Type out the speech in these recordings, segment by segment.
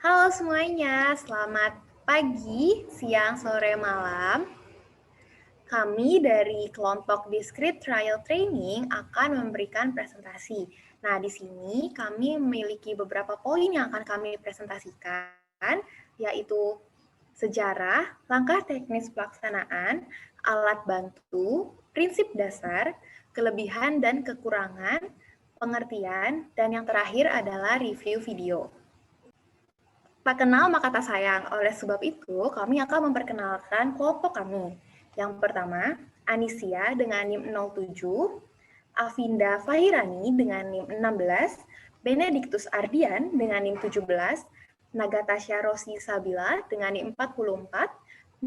Halo semuanya, selamat pagi, siang, sore, malam. Kami dari kelompok Discrete Trial Training akan memberikan presentasi. Nah, di sini kami memiliki beberapa poin yang akan kami presentasikan, yaitu sejarah, langkah teknis pelaksanaan, alat bantu, prinsip dasar, kelebihan dan kekurangan, pengertian, dan yang terakhir adalah review video. Tak kenal maka tak sayang. Oleh sebab itu, kami akan memperkenalkan kelompok kami. Yang pertama, Anisia dengan NIM 07, Avinda Fahirani dengan NIM 16, Benediktus Ardian dengan NIM 17, Nagatasha Rosi Sabila dengan NIM 44,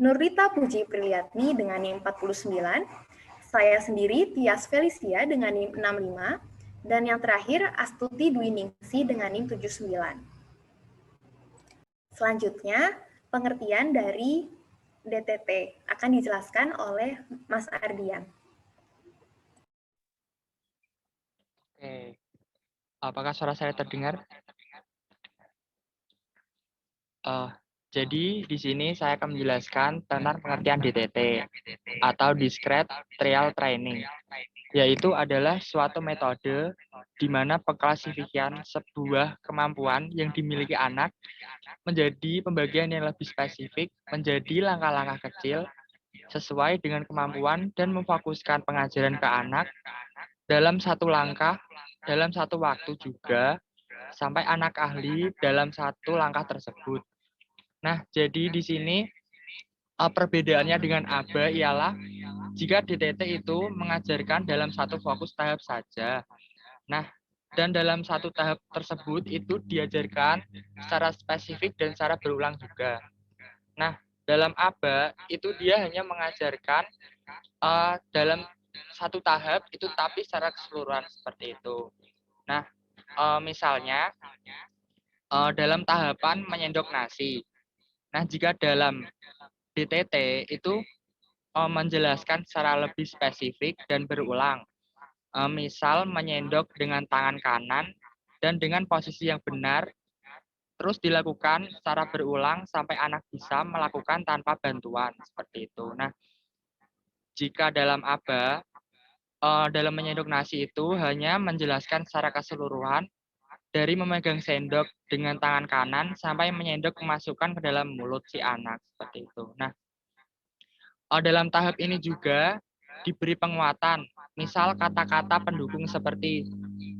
Nurrita Puji Priliatni dengan NIM 49, saya sendiri Tias Felicia dengan NIM 65, dan yang terakhir Astuti Dwi Ningsi dengan NIM 79. Selanjutnya, pengertian dari DTT akan dijelaskan oleh Mas Ardian. Oke, apakah suara saya terdengar? Jadi di sini saya akan menjelaskan tentang pengertian DTT atau Discrete Trial Training, yaitu adalah suatu metode di mana pengklasifikasian sebuah kemampuan yang dimiliki anak menjadi pembagian yang lebih spesifik menjadi langkah-langkah kecil sesuai dengan kemampuan dan memfokuskan pengajaran ke anak dalam satu langkah, dalam satu waktu juga, sampai anak ahli dalam satu langkah tersebut. Nah, jadi di sini perbedaannya dengan ABA ialah jika DTT itu mengajarkan dalam satu fokus tahap saja. Nah, dan dalam satu tahap tersebut itu diajarkan secara spesifik dan secara berulang juga. Nah, dalam ABA itu dia hanya mengajarkan dalam satu tahap itu tapi secara keseluruhan seperti itu. Nah, misalnya dalam tahapan menyendok nasi. Nah, jika dalam DTT itu menjelaskan secara lebih spesifik dan berulang. Misal menyendok dengan tangan kanan dan dengan posisi yang benar, terus dilakukan secara berulang sampai anak bisa melakukan tanpa bantuan, seperti itu. Nah, jika dalam ABA, dalam menyendok nasi itu hanya menjelaskan secara keseluruhan dari memegang sendok dengan tangan kanan sampai menyendok memasukkan ke dalam mulut si anak, seperti itu. Nah, dalam tahap ini juga diberi penguatan, misal kata-kata pendukung seperti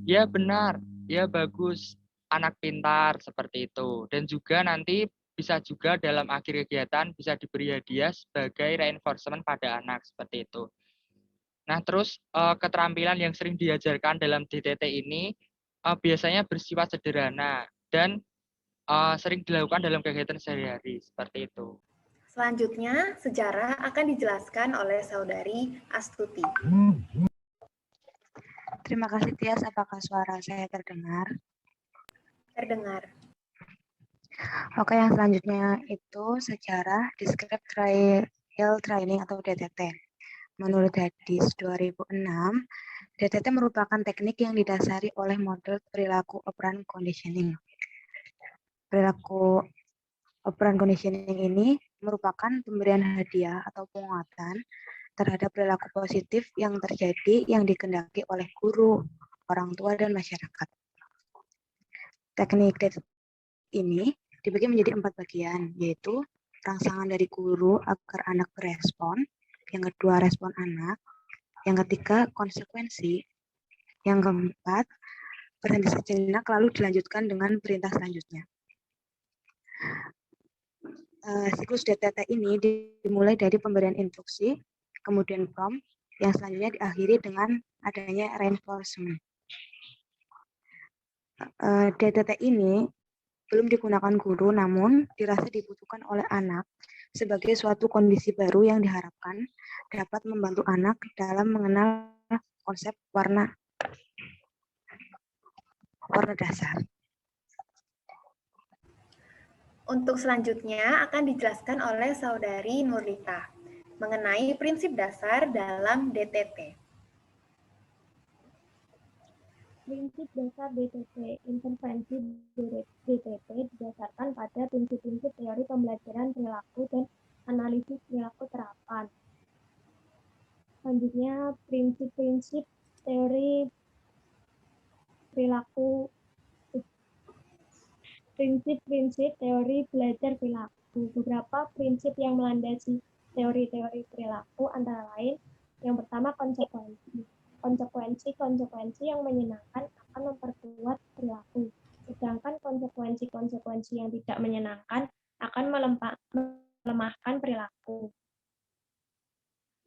ya benar, ya bagus, anak pintar, seperti itu. Dan juga nanti bisa juga dalam akhir kegiatan bisa diberi hadiah sebagai reinforcement pada anak, seperti itu. Nah, terus keterampilan yang sering diajarkan dalam DTT ini biasanya bersifat sederhana dan sering dilakukan dalam kegiatan sehari-hari, seperti itu. Selanjutnya, sejarah akan dijelaskan oleh saudari Astuti. Terima kasih Tias, apakah suara saya terdengar? Terdengar. Oke, yang selanjutnya itu sejarah Discrete Trial Training atau DTT. Menurut Hadis 2006, DTT merupakan teknik yang didasari oleh model perilaku operant conditioning. Perilaku operant conditioning ini merupakan pemberian hadiah atau penguatan terhadap perilaku positif yang terjadi yang dikehendaki oleh guru, orang tua, dan masyarakat. Teknik DTT ini dibagi menjadi 4 bagian, yaitu rangsangan dari guru agar anak berespon, yang kedua respon anak, yang ketiga konsekuensi, yang keempat berhenti sejenak lalu dilanjutkan dengan perintah selanjutnya. Siklus DTT ini dimulai dari pemberian instruksi, kemudian prompt, yang selanjutnya diakhiri dengan adanya reinforcement. DTT ini belum digunakan guru, namun dirasa dibutuhkan oleh anak sebagai suatu kondisi baru yang diharapkan dapat membantu anak dalam mengenal konsep warna dasar. Untuk selanjutnya akan dijelaskan oleh saudari Nurrita mengenai prinsip dasar dalam DTT. Prinsip dasar DTT. Intervensi DTT didasarkan pada prinsip-prinsip teori pembelajaran perilaku dan analisis perilaku terapan. Selanjutnya, prinsip-prinsip teori perilaku, prinsip-prinsip teori belajar perilaku. Beberapa prinsip yang melandasi teori-teori perilaku antara lain, yang pertama konsekuensi. Konsekuensi yang menyenangkan akan memperkuat perilaku, sedangkan konsekuensi yang tidak menyenangkan akan melemahkan perilaku.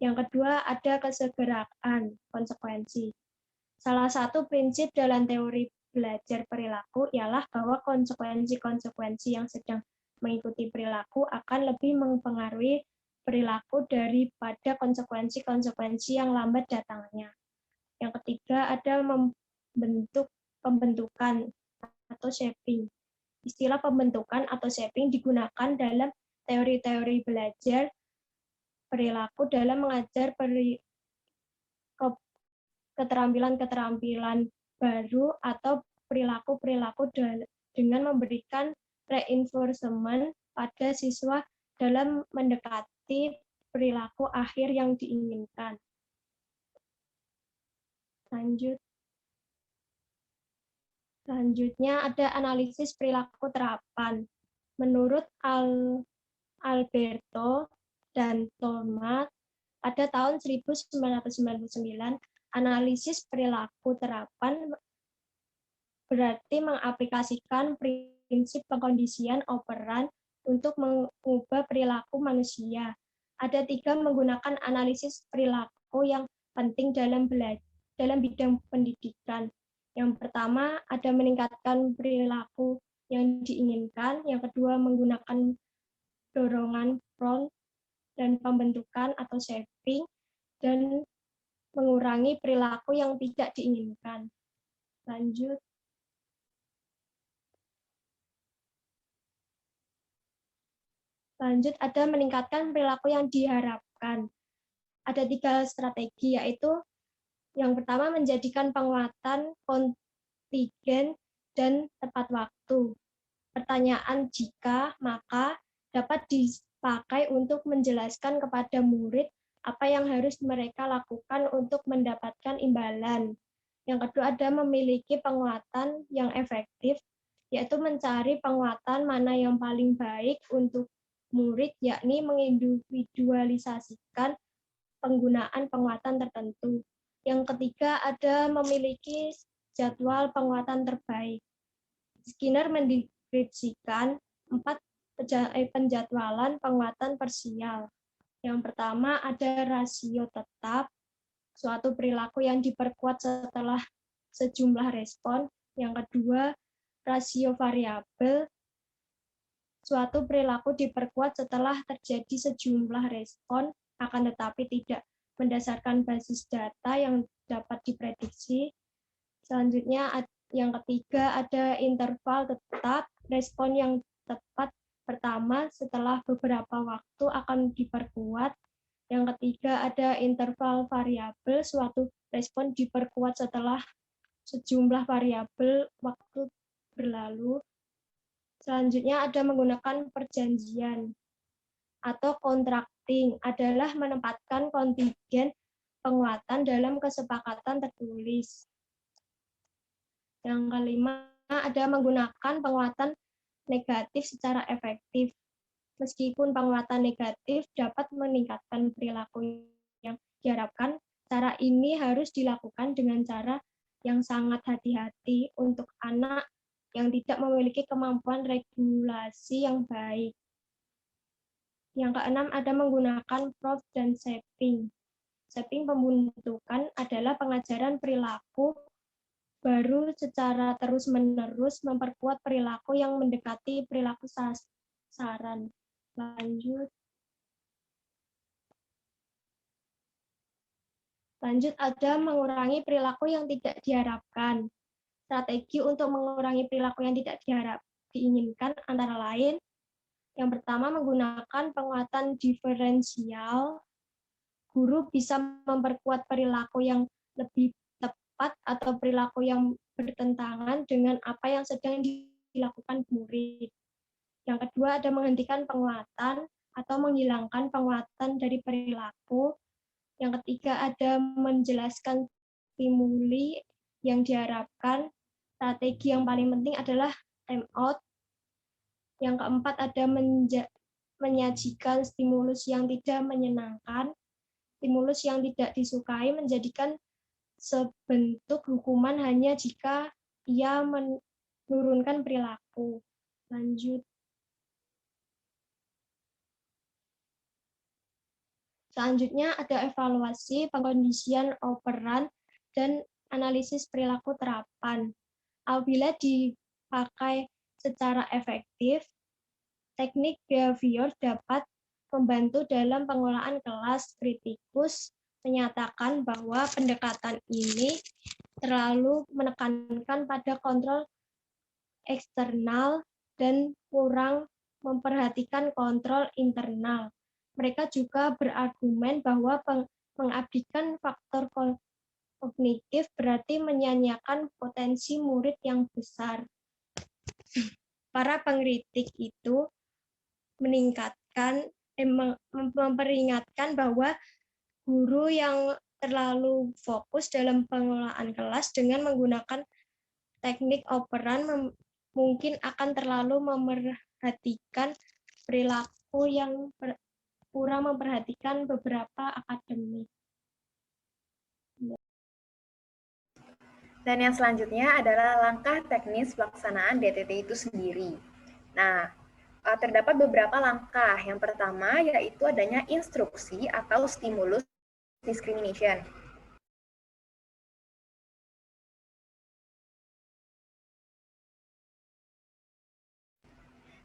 Yang kedua, ada kesegeraan konsekuensi. Salah satu prinsip dalam teori belajar perilaku ialah bahwa konsekuensi-konsekuensi yang sedang mengikuti perilaku akan lebih mempengaruhi perilaku daripada konsekuensi-konsekuensi yang lambat datangnya. Yang ketiga, ada pembentukan atau shaping. Istilah pembentukan atau shaping digunakan dalam teori-teori belajar perilaku dalam mengajar keterampilan-keterampilan baru atau perilaku-perilaku dengan memberikan reinforcement pada siswa dalam mendekati perilaku akhir yang diinginkan. Selanjutnya ada analisis perilaku terapan. Menurut Alberto dan Thomas, pada tahun 1999, analisis perilaku terapan berarti mengaplikasikan prinsip pengkondisian operan untuk mengubah perilaku manusia. Ada 3 menggunakan analisis perilaku yang penting dalam bidang pendidikan. Yang pertama, ada meningkatkan perilaku yang diinginkan. Yang kedua, menggunakan dorongan prompt dan pembentukan atau shaping, dan mengurangi perilaku yang tidak diinginkan. Lanjut. Lanjut, ada meningkatkan perilaku yang diharapkan. Ada 3 strategi, yaitu yang pertama, menjadikan penguatan kontingen dan tepat waktu. Pertanyaan jika, maka dapat dipakai untuk menjelaskan kepada murid apa yang harus mereka lakukan untuk mendapatkan imbalan. Yang kedua, ada memiliki penguatan yang efektif, yaitu mencari penguatan mana yang paling baik untuk murid, yakni mengindividualisasikan penggunaan penguatan tertentu. Yang ketiga, ada memiliki jadwal penguatan terbaik. Skinner mendeskripsikan 4 penjadwalan penguatan parsial. Yang pertama, ada rasio tetap, suatu perilaku yang diperkuat setelah sejumlah respon. Yang kedua, rasio variabel, suatu perilaku diperkuat setelah terjadi sejumlah respon, akan tetapi tidak berdasarkan basis data yang dapat diprediksi. Selanjutnya, yang ketiga, ada interval tetap, respon yang tepat pertama setelah beberapa waktu akan diperkuat. Yang ketiga, ada interval variabel, suatu respon diperkuat setelah sejumlah variabel waktu berlalu. Selanjutnya, ada menggunakan perjanjian atau contracting, adalah menempatkan kontingen penguatan dalam kesepakatan tertulis. Yang kelima, ada menggunakan penguatan negatif secara efektif. Meskipun penguatan negatif dapat meningkatkan perilaku yang diharapkan, cara ini harus dilakukan dengan cara yang sangat hati-hati untuk anak yang tidak memiliki kemampuan regulasi yang baik. Yang keenam, ada menggunakan proof dan shaping. Shaping pembentukan adalah pengajaran perilaku baru secara terus-menerus memperkuat perilaku yang mendekati perilaku sasaran. Lanjut. Lanjut, ada mengurangi perilaku yang tidak diharapkan. Strategi untuk mengurangi perilaku yang tidak diinginkan antara lain, yang pertama, menggunakan penguatan diferensial. Guru bisa memperkuat perilaku yang lebih tepat tepat atau perilaku yang bertentangan dengan apa yang sedang dilakukan murid. Yang kedua ada menghentikan penguatan atau menghilangkan penguatan dari perilaku. Yang ketiga ada menjelaskan stimuli yang diharapkan. Strategi yang paling penting adalah time out. Yang keempat ada menyajikan stimulus yang tidak menyenangkan. Stimulus yang tidak disukai menjadikan sebentuk hukuman hanya jika ia menurunkan perilaku. Lanjut. Selanjutnya ada evaluasi, pengkondisian operan, dan analisis perilaku terapan. Apabila dipakai secara efektif, teknik behavior dapat membantu dalam pengelolaan kelas. Kritikus menyatakan bahwa pendekatan ini terlalu menekankan pada kontrol eksternal dan kurang memperhatikan kontrol internal. Mereka juga berargumen bahwa mengabdikan faktor kognitif berarti menyanyiakan potensi murid yang besar. Para pengkritik itu memperingatkan bahwa guru yang terlalu fokus dalam pengelolaan kelas dengan menggunakan teknik operan mungkin akan terlalu memperhatikan perilaku yang kurang memperhatikan beberapa akademik. Dan yang selanjutnya adalah langkah teknis pelaksanaan DTT itu sendiri. Nah, terdapat beberapa langkah. Yang pertama yaitu adanya instruksi atau stimulus discrimination.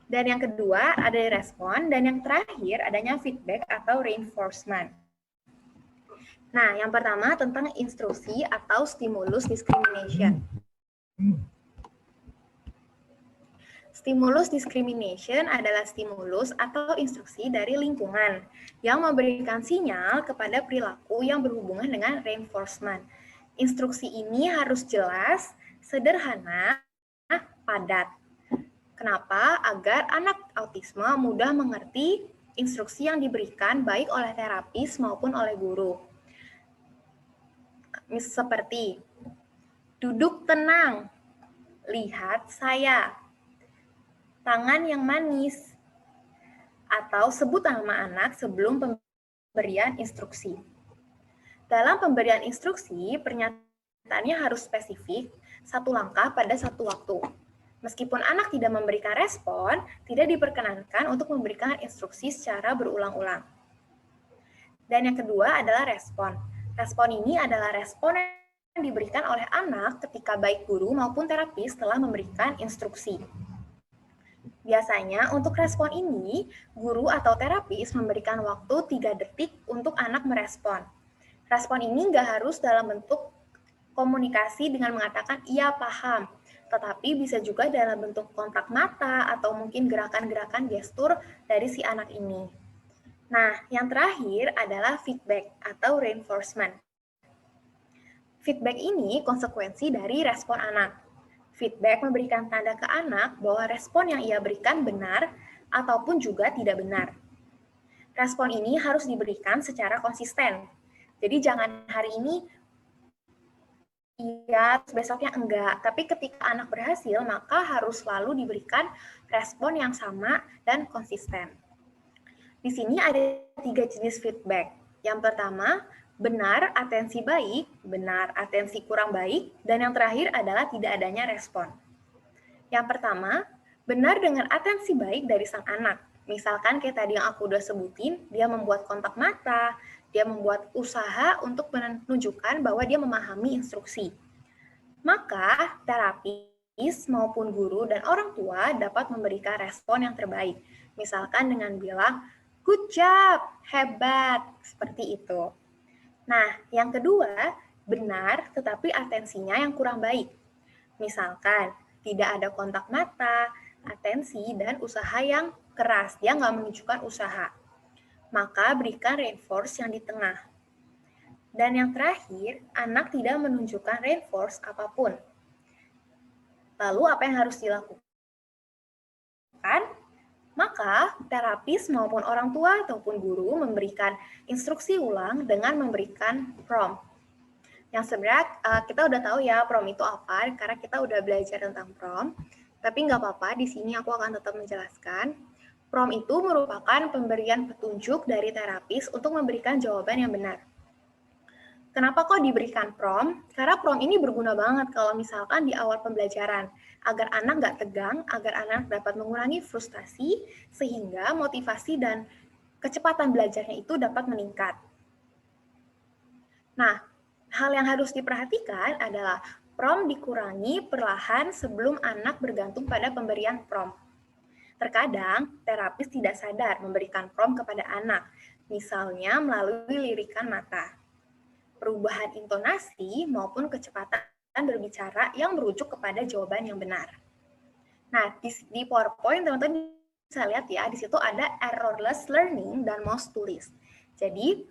Dan yang kedua ada respon, dan yang terakhir adanya feedback atau reinforcement. Nah, yang pertama tentang instruksi atau stimulus discrimination. Stimulus discrimination adalah stimulus atau instruksi dari lingkungan yang memberikan sinyal kepada perilaku yang berhubungan dengan reinforcement. Instruksi ini harus jelas, sederhana, padat. Kenapa? Agar anak autisme mudah mengerti instruksi yang diberikan baik oleh terapis maupun oleh guru. Seperti, duduk tenang, lihat saya, tangan yang manis, atau sebut nama anak sebelum pemberian instruksi. Dalam pemberian instruksi, pernyataannya harus spesifik, satu langkah pada satu waktu. Meskipun anak tidak memberikan respon, tidak diperkenankan untuk memberikan instruksi secara berulang-ulang. Dan yang kedua adalah respon. Respon ini adalah respon yang diberikan oleh anak ketika baik guru maupun terapis telah memberikan instruksi. Biasanya untuk respon ini, guru atau terapis memberikan waktu 3 detik untuk anak merespon. Respon ini nggak harus dalam bentuk komunikasi dengan mengatakan iya paham, tetapi bisa juga dalam bentuk kontak mata atau mungkin gerakan-gerakan gestur dari si anak ini. Nah, yang terakhir adalah feedback atau reinforcement. Feedback ini konsekuensi dari respon anak. Feedback memberikan tanda ke anak bahwa respon yang ia berikan benar ataupun juga tidak benar. Respon ini harus diberikan secara konsisten. Jadi jangan hari ini iya, besoknya enggak. Tapi ketika anak berhasil, maka harus selalu diberikan respon yang sama dan konsisten. Di sini ada 3 jenis feedback. Yang pertama, benar, atensi baik, benar, atensi kurang baik, dan yang terakhir adalah tidak adanya respon. Yang pertama, benar dengan atensi baik dari sang anak. Misalkan kayak tadi yang aku udah sebutin, dia membuat kontak mata, dia membuat usaha untuk menunjukkan bahwa dia memahami instruksi. Maka, terapis maupun guru dan orang tua dapat memberikan respon yang terbaik. Misalkan dengan bilang, good job, hebat, seperti itu. Nah, yang kedua, benar tetapi atensinya yang kurang baik. Misalkan, tidak ada kontak mata, atensi, dan usaha yang keras. Dia nggak menunjukkan usaha. Maka berikan reinforce yang di tengah. Dan yang terakhir, anak tidak menunjukkan reinforce apapun. Lalu apa yang harus dilakukan? Maka terapis maupun orang tua ataupun guru memberikan instruksi ulang dengan memberikan prompt. Yang sebenarnya kita udah tahu ya prompt itu apa, karena kita udah belajar tentang prompt. Tapi nggak apa-apa, di sini aku akan tetap menjelaskan. Prompt itu merupakan pemberian petunjuk dari terapis untuk memberikan jawaban yang benar. Kenapa kok diberikan prompt? Karena prompt ini berguna banget kalau misalkan di awal pembelajaran, agar anak nggak tegang, agar anak dapat mengurangi frustasi, sehingga motivasi dan kecepatan belajarnya itu dapat meningkat. Nah, hal yang harus diperhatikan adalah prompt dikurangi perlahan sebelum anak bergantung pada pemberian prompt. Terkadang, terapis tidak sadar memberikan prompt kepada anak, misalnya melalui lirikan mata, perubahan intonasi maupun kecepatan berbicara yang merujuk kepada jawaban yang benar. Nah, di PowerPoint teman-teman bisa lihat ya, di situ ada errorless learning dan mouse to list. Jadi,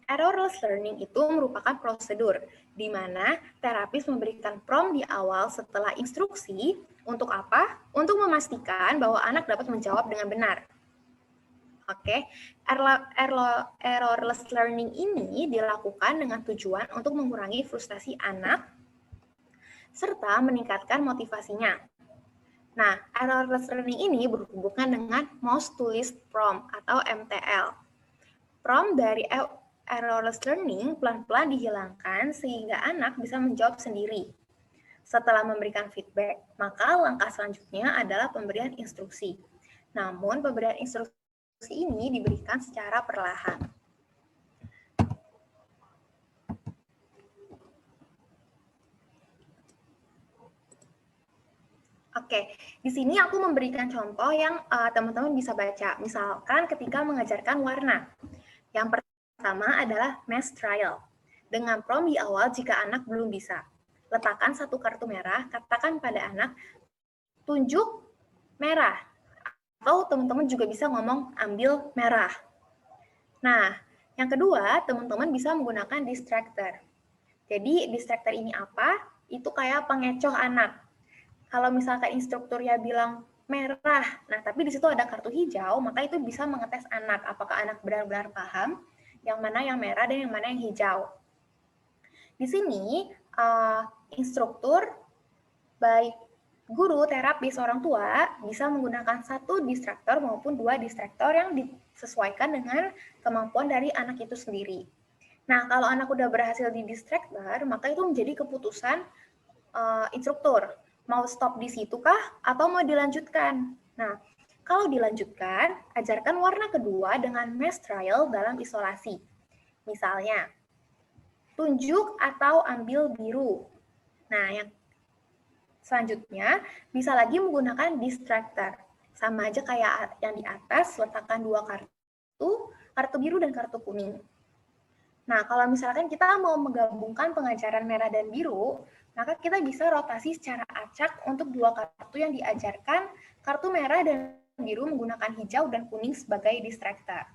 errorless learning itu merupakan prosedur di mana terapis memberikan prompt di awal setelah instruksi untuk apa? Untuk memastikan bahwa anak dapat menjawab dengan benar. Oke, errorless learning ini dilakukan dengan tujuan untuk mengurangi frustasi anak serta meningkatkan motivasinya. Nah, errorless learning ini berhubungan dengan mouse to list prompt atau MTL. Prompt dari errorless learning pelan-pelan dihilangkan sehingga anak bisa menjawab sendiri. Setelah memberikan feedback, maka langkah selanjutnya adalah pemberian instruksi. Namun, pemberian instruksi ini diberikan secara perlahan. Oke, di sini aku memberikan contoh yang teman-teman bisa baca. Misalkan ketika mengajarkan warna. Yang pertama adalah math trial. Dengan prompt di awal jika anak belum bisa. Letakkan satu kartu merah, katakan pada anak, tunjuk merah. Atau teman-teman juga bisa ngomong ambil merah. Nah, yang kedua, teman-teman bisa menggunakan distractor. Jadi, distractor ini apa? Itu kayak pengecoh anak. Kalau misalkan instrukturnya bilang merah, nah tapi di situ ada kartu hijau, maka itu bisa mengetes anak, apakah anak benar-benar paham yang mana yang merah dan yang mana yang hijau. Di sini, instruktur, baik guru, terapis, orang tua bisa menggunakan satu distraktor maupun dua distraktor yang disesuaikan dengan kemampuan dari anak itu sendiri. Nah, kalau anak udah berhasil di distraktor, maka itu menjadi keputusan instruktur. Mau stop di situ kah atau mau dilanjutkan? Nah, kalau dilanjutkan, ajarkan warna kedua dengan math trial dalam isolasi. Misalnya, tunjuk atau ambil biru. Nah, yang selanjutnya, bisa lagi menggunakan distractor. Sama aja kayak yang di atas, letakkan dua kartu biru dan kartu kuning. Nah, kalau misalkan kita mau menggabungkan pengajaran merah dan biru, maka kita bisa rotasi secara acak untuk dua kartu yang diajarkan, kartu merah dan biru menggunakan hijau dan kuning sebagai distractor.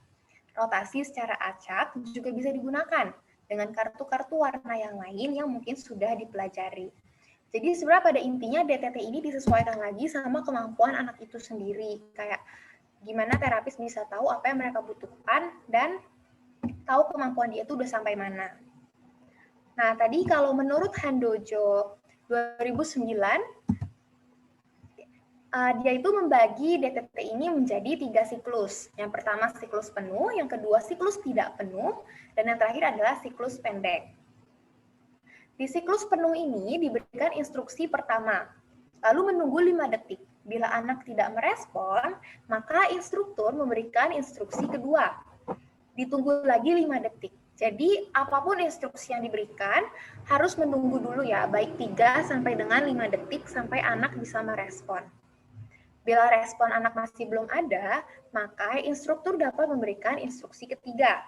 Rotasi secara acak juga bisa digunakan dengan kartu-kartu warna yang lain yang mungkin sudah dipelajari. Jadi sebenarnya pada intinya DTT ini disesuaikan lagi sama kemampuan anak itu sendiri. Kayak gimana terapis bisa tahu apa yang mereka butuhkan dan tahu kemampuan dia itu udah sampai mana. Nah, tadi kalau menurut Handojo 2009, dia itu membagi DTT ini menjadi 3 siklus. Yang pertama siklus penuh, yang kedua siklus tidak penuh, dan yang terakhir adalah siklus pendek. Di siklus penuh ini diberikan instruksi pertama, lalu menunggu 5 detik. Bila anak tidak merespon, maka instruktur memberikan instruksi kedua. Ditunggu lagi 5 detik. Jadi, apapun instruksi yang diberikan, harus menunggu dulu ya, baik 3 sampai dengan 5 detik sampai anak bisa merespon. Bila respon anak masih belum ada, maka instruktur dapat memberikan instruksi ketiga.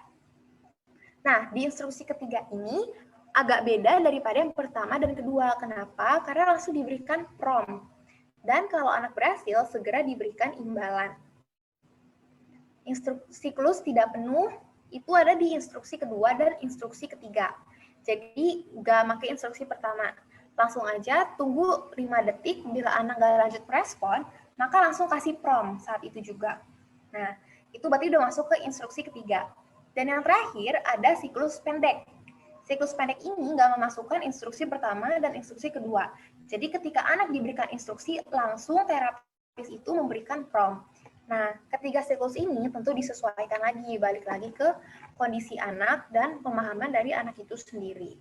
Nah, di instruksi ketiga ini, agak beda daripada yang pertama dan kedua. Kenapa? Karena langsung diberikan prompt. Dan kalau anak berhasil, segera diberikan imbalan. Siklus tidak penuh itu ada di instruksi kedua dan instruksi ketiga. Jadi nggak pakai instruksi pertama. Langsung aja tunggu 5 detik, bila anak nggak lanjut merespon, maka langsung kasih prompt saat itu juga. Nah, itu berarti udah masuk ke instruksi ketiga. Dan yang terakhir ada siklus pendek. Siklus pendek ini nggak memasukkan instruksi pertama dan instruksi kedua. Jadi ketika anak diberikan instruksi, langsung terapis itu memberikan prompt. Nah, ketiga siklus ini tentu disesuaikan lagi, balik lagi ke kondisi anak dan pemahaman dari anak itu sendiri.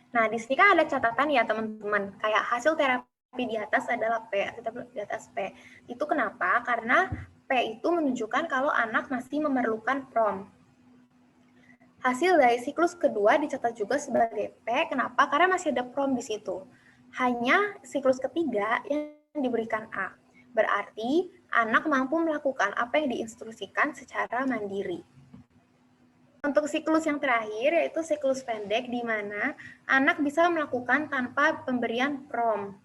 Nah, di sini kan ada catatan ya teman-teman, kayak hasil terapi di atas adalah P, di atas P. Itu kenapa? Karena P itu menunjukkan kalau anak masih memerlukan prompt. Hasil dari siklus kedua dicatat juga sebagai P, kenapa? Karena masih ada prompt di situ. Hanya siklus ketiga yang diberikan A. Berarti anak mampu melakukan apa yang diinstruksikan secara mandiri. Untuk siklus yang terakhir yaitu siklus pendek di mana anak bisa melakukan tanpa pemberian prompt.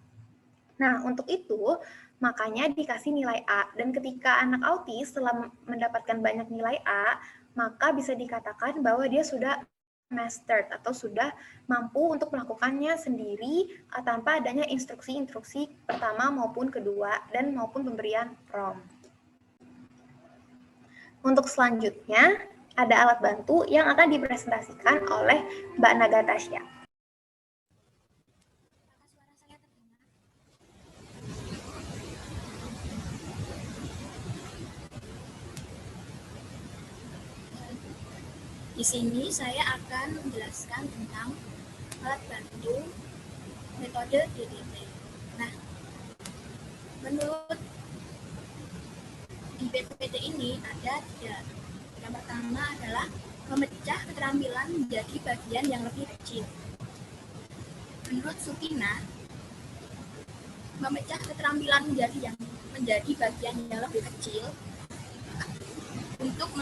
Nah, untuk itu makanya dikasih nilai A, dan ketika anak autis setelah mendapatkan banyak nilai A, maka bisa dikatakan bahwa dia sudah mastered atau sudah mampu untuk melakukannya sendiri tanpa adanya instruksi-instruksi pertama maupun kedua dan maupun pemberian prompt. Untuk selanjutnya ada alat bantu yang akan dipresentasikan oleh Mbak Nagatasya. Di sini saya akan menjelaskan tentang alat bantu metode DDT. Nah, menurut di PPT ini ada 3. Yang pertama adalah memecah keterampilan menjadi bagian yang lebih kecil. Menurut Sukina, memecah keterampilan menjadi bagian yang lebih kecil untuk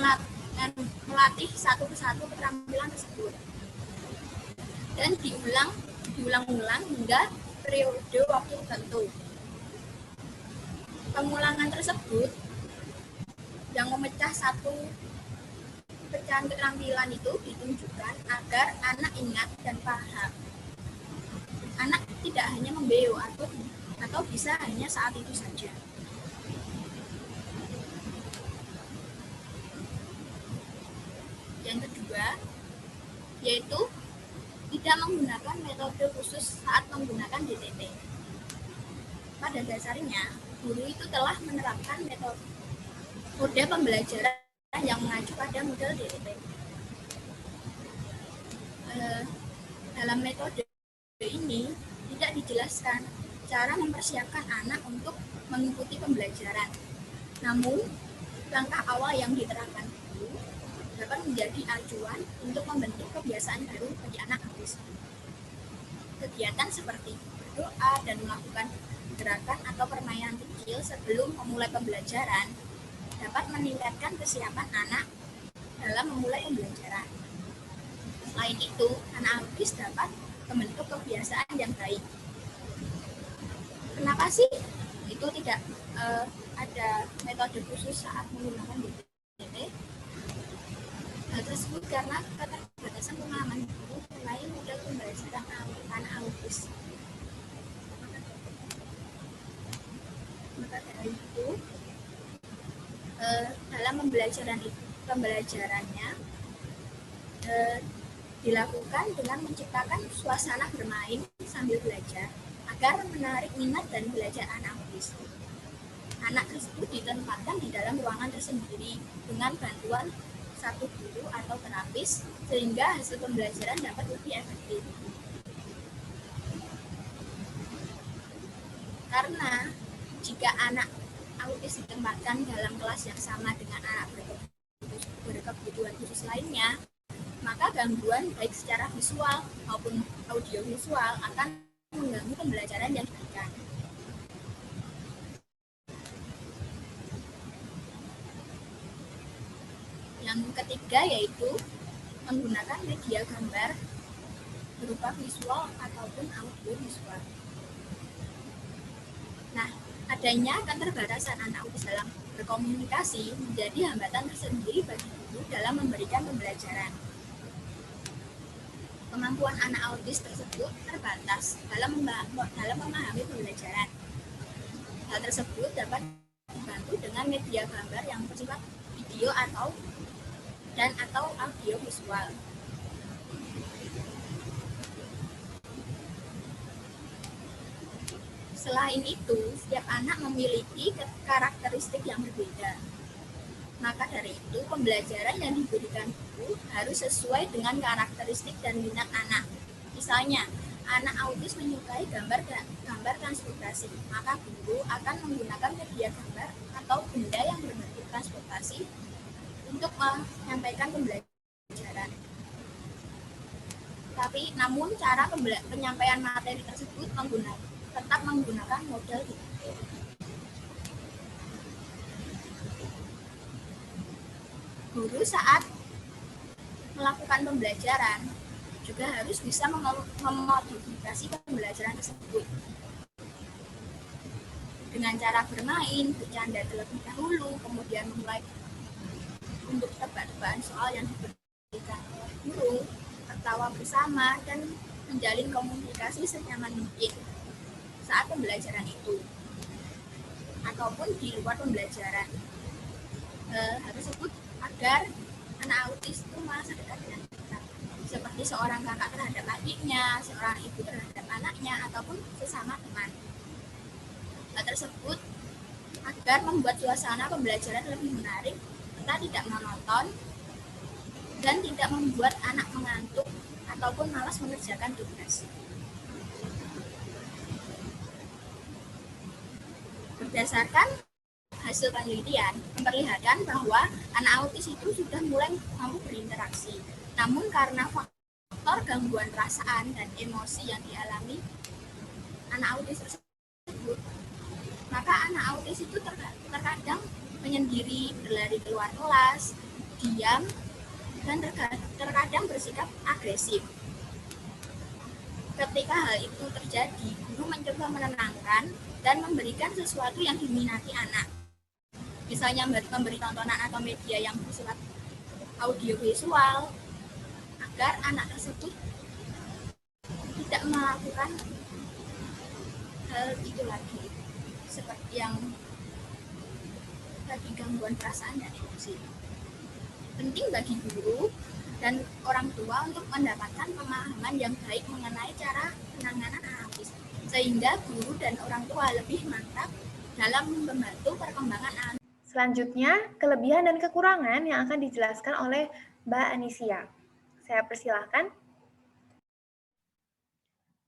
melatih satu persatu keterampilan tersebut dan diulang-ulang hingga periode waktu tertentu. Pengulangan tersebut yang memecah satu pecahan keterampilan itu ditunjukkan agar anak ingat dan paham. Anak tidak hanya membeo atau bisa hanya saat itu saja. Yang kedua, yaitu tidak menggunakan metode khusus saat menggunakan DTT. Pada dasarnya, guru itu telah menerapkan metode pembelajaran yang mengacu pada model DTT. Dalam metode ini tidak dijelaskan cara mempersiapkan anak untuk mengikuti pembelajaran. Namun, langkah awal yang diterapkan itu dapat menjadi acuan untuk membentuk kebiasaan baru bagi anak autis. Kegiatan seperti berdoa dan melakukan gerakan atau permainan kecil sebelum memulai pembelajaran dapat meningkatkan kesiapan anak dalam memulai pembelajaran. Selain itu, anak autis dapat membentuk kebiasaan yang baik. Kenapa sih itu tidak ada metode khusus saat menggunakan DTT? Hal tersebut karena keterbatasan pengalaman guru mengenai model pembelajaran anak autis. Maka dari itu, dalam pembelajarannya dilakukan dengan menciptakan suasana bermain sambil belajar agar menarik minat dan belajar anak autis. Anak tersebut ditempatkan di dalam ruangan tersendiri dengan bantuan satu guru atau terapis sehingga hasil pembelajaran dapat lebih efektif. Karena jika anak autis ditempatkan dalam kelas yang sama dengan anak berkebutuhan khusus lainnya, maka gangguan baik secara visual maupun audiovisual akan mengganggu pembelajaran yang diberikan. Yang ketiga yaitu menggunakan media gambar berupa visual ataupun audiovisual. Nah, adanya keterbatasan anak autis dalam berkomunikasi menjadi hambatan tersendiri bagi guru dalam memberikan pembelajaran. Kemampuan anak autis tersebut terbatas dalam memahami pembelajaran. Hal tersebut dapat dibantu dengan media gambar yang bersifat video atau audio visual. Selain itu, setiap anak memiliki karakteristik yang berbeda. Maka dari itu, pembelajaran yang diberikan guru harus sesuai dengan karakteristik dan minat anak. Misalnya, anak autis menyukai gambar transportasi, maka guru akan menggunakan media gambar atau benda yang berbentuk transportasi untuk menyampaikan pembelajaran. Namun cara penyampaian materi tersebut tetap menggunakan model video. Guru saat melakukan pembelajaran juga harus bisa memodifikasi pembelajaran tersebut dengan cara bermain, bercanda terlebih dahulu, kemudian memulai untuk tebak-tebakan soal yang diberikan oleh guru, tertawa bersama, dan menjalin komunikasi senyaman mungkin saat pembelajaran itu ataupun di luar pembelajaran. Hal tersebut agar anak autis itu merasa dekat dengan kita, seperti seorang kakak terhadap adiknya, seorang ibu terhadap anaknya, ataupun sesama teman. Hal tersebut agar membuat suasana pembelajaran lebih menarik, serta tidak monoton, dan tidak membuat anak mengantuk ataupun malas mengerjakan tugas. Berdasarkan hasil penelitian memperlihatkan bahwa anak autis itu sudah mulai mampu berinteraksi. Namun karena faktor gangguan perasaan dan emosi yang dialami anak autis tersebut, maka anak autis itu terkadang menyendiri, berlari keluar kelas, diam, dan terkadang bersikap agresif. Ketika hal itu terjadi, guru mencoba menenangkan dan memberikan sesuatu yang diminati anak. Misalnya memberi tontonan atau media yang bersifat audio visual, agar anak tersebut tidak melakukan hal itu lagi, seperti yang tadi gangguan perasaan dan emosi. Penting bagi guru dan orang tua untuk mendapatkan pemahaman yang baik mengenai cara penanganan anak autis, sehingga guru dan orang tua lebih mantap dalam membantu perkembangan anak. Selanjutnya, kelebihan dan kekurangan yang akan dijelaskan oleh Mbak Anisia. Saya persilahkan.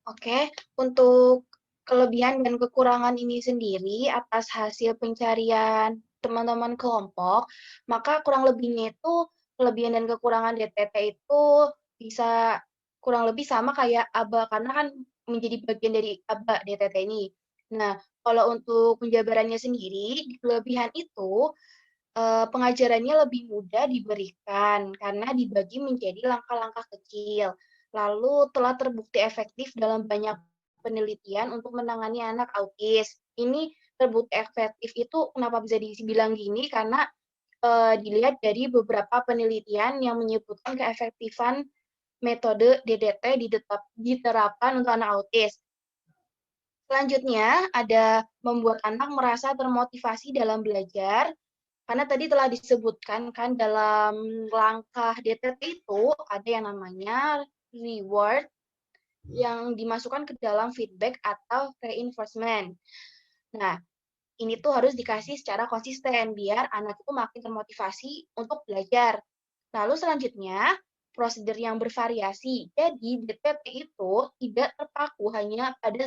Oke, untuk kelebihan dan kekurangan ini sendiri atas hasil pencarian teman-teman kelompok, maka kurang lebihnya itu kelebihan dan kekurangan DTT itu bisa kurang lebih sama kayak ABA, karena kan menjadi bagian dari ABA DTT ini. Nah, kalau untuk penjabarannya sendiri, kelebihan itu pengajarannya lebih mudah diberikan karena dibagi menjadi langkah-langkah kecil. Lalu telah terbukti efektif dalam banyak penelitian untuk menangani anak autis. Ini terbukti efektif itu kenapa bisa dibilang gini? Karena dilihat dari beberapa penelitian yang menyebutkan keefektifan metode DDT diterapkan untuk anak autis. Selanjutnya ada membuat anak merasa termotivasi dalam belajar, karena tadi telah disebutkan kan dalam langkah DTT itu ada yang namanya reward yang dimasukkan ke dalam feedback atau reinforcement. Nah, ini tuh harus dikasih secara konsisten biar anak itu makin termotivasi untuk belajar. Lalu selanjutnya, prosedur yang bervariasi. Jadi DTT itu tidak terpaku hanya pada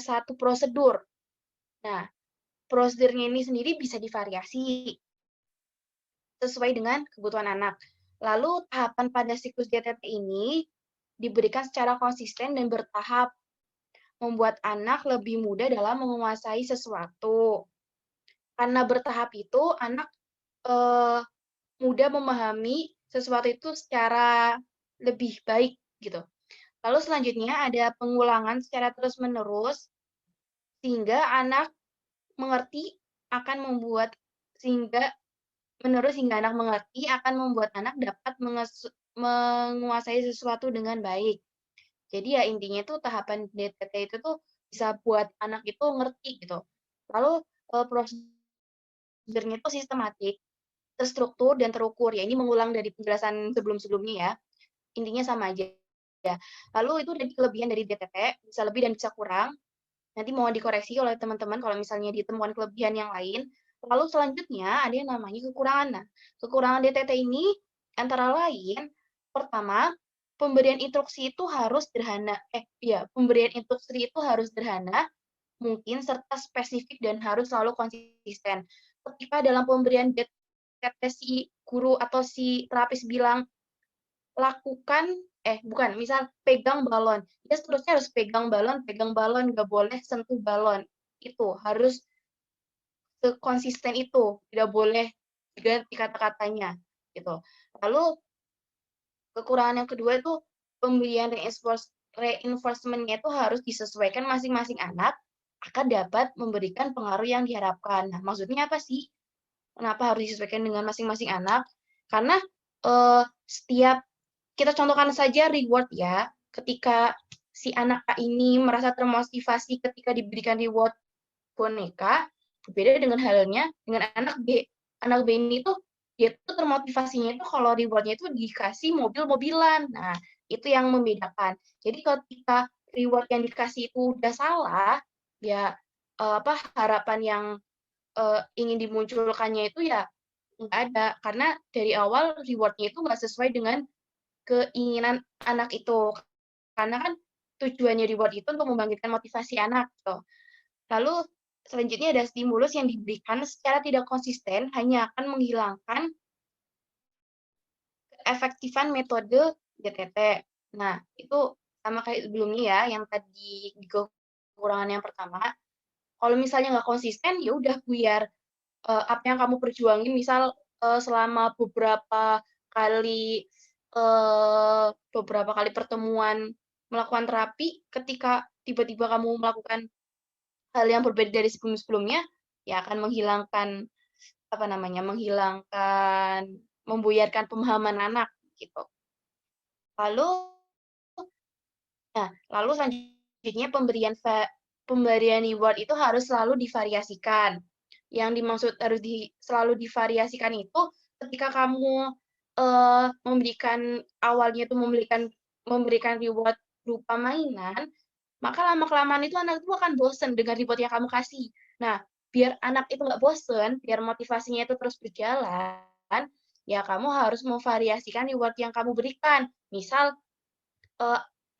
satu prosedur. Nah, prosedurnya ini sendiri bisa divariasi sesuai dengan kebutuhan anak. Lalu tahapan pada siklus DTT ini diberikan secara konsisten dan bertahap, membuat anak lebih mudah dalam menguasai sesuatu. Karena bertahap itu, anak mudah memahami sesuatu itu secara lebih baik gitu. Lalu selanjutnya ada pengulangan secara terus-menerus, sehingga anak mengerti akan membuat hingga anak mengerti, akan membuat anak dapat menguasai sesuatu dengan baik. Jadi ya intinya tuh tahapan DTT itu tuh bisa buat anak itu ngerti gitu. Lalu prosedurnya itu sistematik, terstruktur, dan terukur. Ya ini mengulang dari penjelasan sebelum-sebelumnya ya. Intinya sama aja. Ya. Lalu itu dari kelebihan dari DTT, bisa lebih dan bisa kurang. Nanti mohon dikoreksi oleh teman-teman kalau misalnya ditemukan kelebihan yang lain. Lalu selanjutnya ada yang namanya kekurangan. Nah, kekurangan DTT ini antara lain, pertama, pemberian instruksi itu harus sederhana. Pemberian instruksi itu harus sederhana, mungkin serta spesifik dan harus selalu konsisten. Ketika dalam pemberian DTT si guru atau si terapis bilang misal pegang balon, dia seterusnya harus pegang balon, nggak boleh sentuh balon. Itu harus sekonsisten itu, tidak boleh diganti kata-katanya gitu. Lalu kekurangan yang kedua itu pemberian reinforcement-nya itu harus disesuaikan masing-masing anak akan dapat memberikan pengaruh yang diharapkan. Nah, maksudnya apa sih? Kenapa harus disesuaikan dengan masing-masing anak? Karena setiap kita contohkan saja reward ya, ketika si anak A ini merasa termotivasi ketika diberikan reward boneka, berbeda dengan halnya dengan anak B. Anak B ini tuh dia tuh termotivasinya itu kalau rewardnya itu dikasih mobil-mobilan. Nah, itu yang membedakan. Jadi ketika reward yang dikasih itu udah salah, ya harapan yang ingin dimunculkannya itu ya nggak ada. Karena dari awal rewardnya itu nggak sesuai dengan keinginan anak itu. Karena kan tujuannya reward itu untuk membangkitkan motivasi anak. Gitu. Lalu selanjutnya ada stimulus yang diberikan secara tidak konsisten hanya akan menghilangkan keefektifan metode DTT. Nah, itu sama kayak sebelumnya ya, yang tadi di kekurangan yang pertama. Kalau misalnya nggak konsisten, ya udah biar apa yang kamu perjuangin, misal selama beberapa kali pertemuan melakukan terapi, ketika tiba-tiba kamu melakukan hal yang berbeda dari sebelum-sebelumnya, ya akan membuyarkan pemahaman anak gitu. Lalu selanjutnya pemberian reward itu harus selalu divariasikan. Yang dimaksud harus selalu divariasikan itu ketika kamu memberikan reward berupa mainan, maka lama-kelamaan itu anak itu akan bosen dengan reward yang kamu kasih. Nah, biar anak itu nggak bosen, biar motivasinya itu terus berjalan, ya kamu harus memvariasikan reward yang kamu berikan. Misal,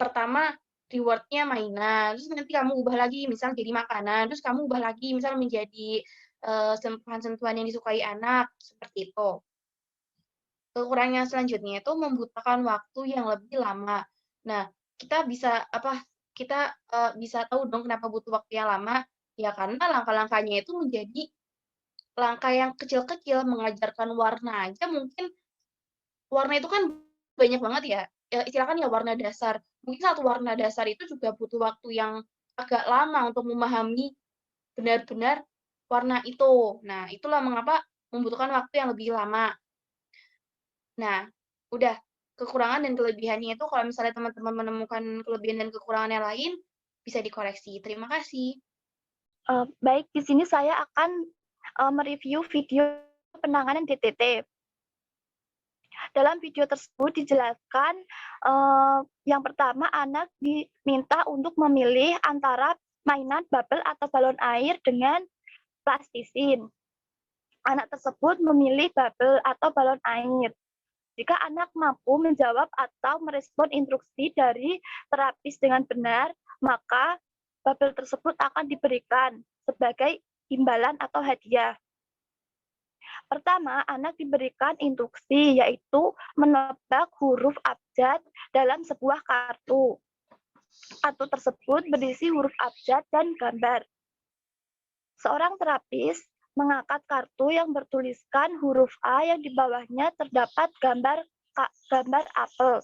pertama reward-nya mainan, terus nanti kamu ubah lagi, misal jadi makanan, terus kamu ubah lagi, misal menjadi sentuhan-sentuhan yang disukai anak, seperti itu. Kekurangan selanjutnya itu membutuhkan waktu yang lebih lama. Nah, kita bisa tahu dong kenapa butuh waktu yang lama, ya karena langkah-langkahnya itu menjadi langkah yang kecil-kecil, mengajarkan warna aja mungkin warna itu kan banyak banget ya, istilahkan ya warna dasar. Mungkin satu warna dasar itu juga butuh waktu yang agak lama untuk memahami benar-benar warna itu. Nah, itulah mengapa membutuhkan waktu yang lebih lama. Nah, udah kekurangan dan kelebihannya itu kalau misalnya teman-teman menemukan kelebihan dan kekurangan yang lain, bisa dikoreksi. Terima kasih. Baik, di sini saya akan mereview video penanganan DTT. Dalam video tersebut dijelaskan yang pertama anak diminta untuk memilih antara mainan bubble atau balon air dengan plastisin. Anak tersebut memilih bubble atau balon air. Jika anak mampu menjawab atau merespon instruksi dari terapis dengan benar, maka bubble tersebut akan diberikan sebagai imbalan atau hadiah. Pertama, anak diberikan instruksi, yaitu menebak huruf abjad dalam sebuah kartu. Kartu tersebut berisi huruf abjad dan gambar. Seorang terapis mengangkat kartu yang bertuliskan huruf A yang di bawahnya terdapat gambar apel.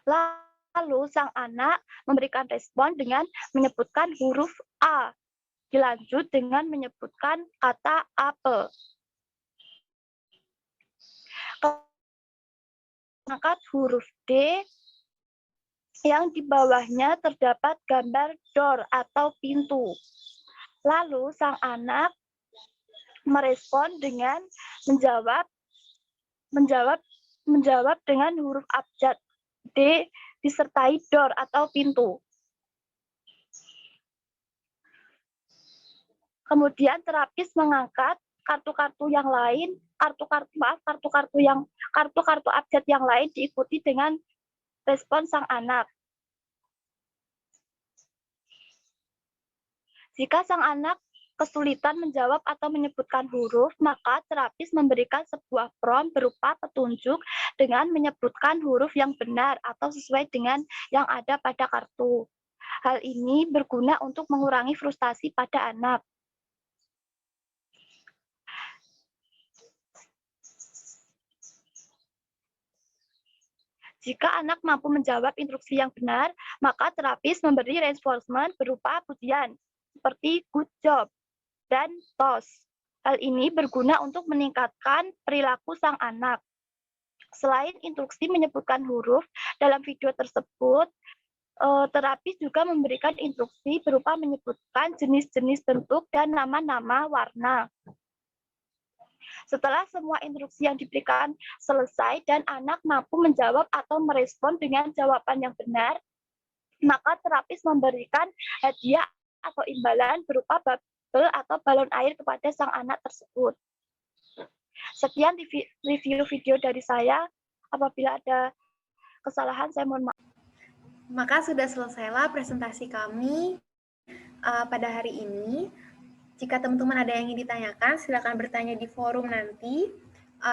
Lalu sang anak memberikan respon dengan menyebutkan huruf A. Dilanjut dengan menyebutkan kata apel. Angkat huruf D yang di bawahnya terdapat gambar door atau pintu. Lalu sang anak merespon dengan menjawab dengan huruf abjad D disertai door atau pintu. Kemudian terapis mengangkat kartu-kartu yang lain, kartu-kartu abjad yang lain diikuti dengan respon sang anak. Jika sang anak kesulitan menjawab atau menyebutkan huruf, maka terapis memberikan sebuah prompt berupa petunjuk dengan menyebutkan huruf yang benar atau sesuai dengan yang ada pada kartu. Hal ini berguna untuk mengurangi frustasi pada anak. Jika anak mampu menjawab instruksi yang benar, maka terapis memberi reinforcement berupa pujian, seperti good job dan tos. Hal ini berguna untuk meningkatkan perilaku sang anak. Selain instruksi menyebutkan huruf, dalam video tersebut, terapis juga memberikan instruksi berupa menyebutkan jenis-jenis bentuk dan nama-nama warna. Setelah semua instruksi yang diberikan selesai dan anak mampu menjawab atau merespon dengan jawaban yang benar, maka terapis memberikan hadiah atau imbalan berupa bubble atau balon air kepada sang anak tersebut. Sekian review video dari saya. Apabila ada kesalahan, saya mohon maaf. Maka sudah selesailah presentasi kami pada hari ini. Jika teman-teman ada yang ingin ditanyakan, silakan bertanya di forum nanti.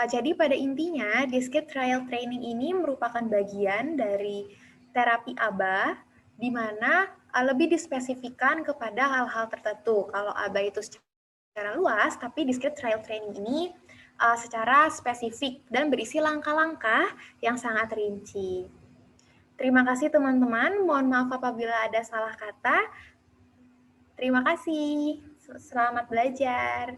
Jadi pada intinya, Discrete Trial Training ini merupakan bagian dari terapi ABA, di mana lebih dispesifikan kepada hal-hal tertentu. Kalau ABA itu secara luas, tapi Discrete Trial Training ini secara spesifik dan berisi langkah-langkah yang sangat rinci. Terima kasih teman-teman, mohon maaf apabila ada salah kata. Terima kasih. Selamat belajar.